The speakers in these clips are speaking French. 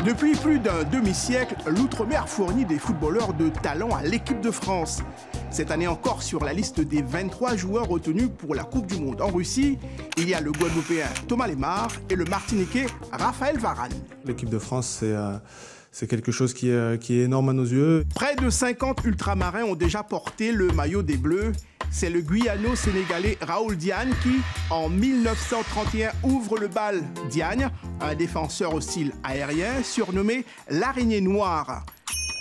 Depuis plus d'un demi-siècle, l'Outre-mer fournit des footballeurs de talent à l'équipe de France. Cette année encore, sur la liste des 23 joueurs retenus pour la Coupe du Monde en Russie, il y a le Guadeloupéen Thomas Lemar et le Martiniquais Raphaël Varane. L'équipe de France, c'est quelque chose qui est énorme à nos yeux. Près de 50 ultramarins ont déjà porté le maillot des Bleus. C'est le Guyano-Sénégalais Raoul Diagne qui, en 1931, ouvre le bal. Diagne, un défenseur au style aérien, surnommé l'araignée noire.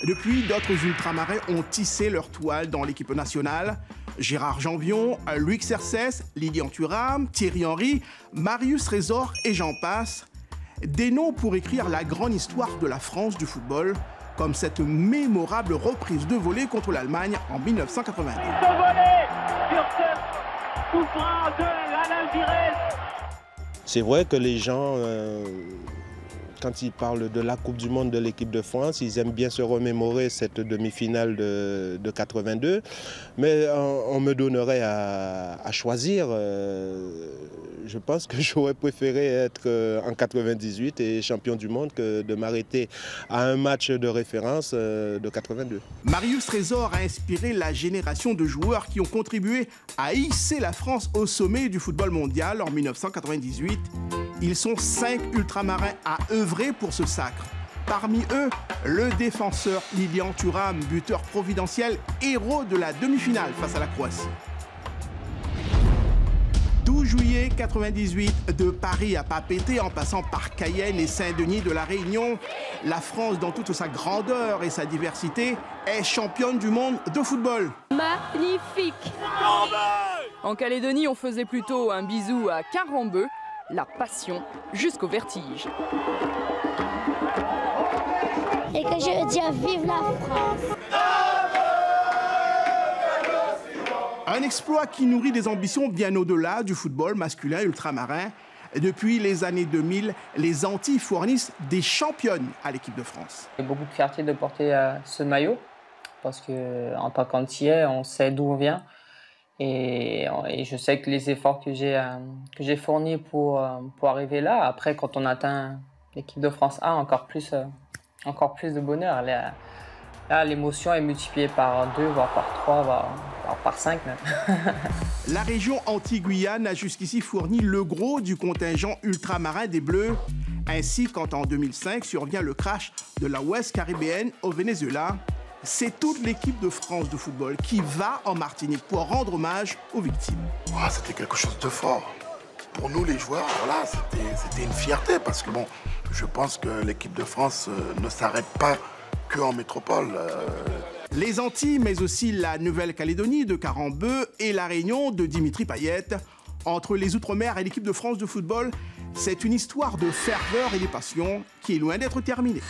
Depuis, d'autres ultramarins ont tissé leur toile dans l'équipe nationale. Gérard Janvion, Louis Cercès, Lilian Thuram, Thierry Henry, Marius Trésor et j'en passe. Des noms pour écrire la grande histoire de la France du football, comme cette mémorable reprise de volée contre l'Allemagne en 1982. C'est vrai que les gens, quand ils parlent de la Coupe du Monde de l'équipe de France, ils aiment bien se remémorer cette demi-finale de 82. Mais on me donnerait à choisir. Je pense que j'aurais préféré être en 98 et champion du monde que de m'arrêter à un match de référence de 82. Marius Trésor a inspiré la génération de joueurs qui ont contribué à hisser la France au sommet du football mondial en 1998. Ils sont 5 ultramarins à œuvrer pour ce sacre. Parmi eux, le défenseur Lilian Thuram, buteur providentiel, héros de la demi-finale face à la Croatie. 12 juillet 98, de Paris à Papeete, en passant par Cayenne et Saint-Denis de la Réunion, la France, dans toute sa grandeur et sa diversité, est championne du monde de football. Magnifique! En Calédonie, on faisait plutôt un bisou à Carambeu, la passion jusqu'au vertige. Et que je veux dire vive la France! Un exploit qui nourrit des ambitions bien au-delà du football masculin ultramarin. Depuis les années 2000, les Antilles fournissent des championnes à l'équipe de France. J'ai beaucoup de fierté de porter ce maillot parce qu'en tant qu'Antillais, on sait d'où on vient. Et je sais que les efforts que j'ai fournis pour arriver là, après quand on atteint l'équipe de France A, encore plus de bonheur. Là, l'émotion est multipliée par 2, voire par 3, voire par 5 même. La région Antilles-Guyane a jusqu'ici fourni le gros du contingent ultramarin des Bleus. Ainsi, quand en 2005 survient le crash de la West Caribbean au Venezuela, c'est toute l'équipe de France de football qui va en Martinique pour rendre hommage aux victimes. Oh, c'était quelque chose de fort. Pour nous, les joueurs, voilà, c'était une fierté parce que bon, je pense que l'équipe de France ne s'arrête pas qu'en métropole. Les Antilles, mais aussi la Nouvelle-Calédonie de Carambeu et la Réunion de Dimitri Payet. Entre les Outre-mer et l'équipe de France de football, c'est une histoire de ferveur et de passion qui est loin d'être terminée.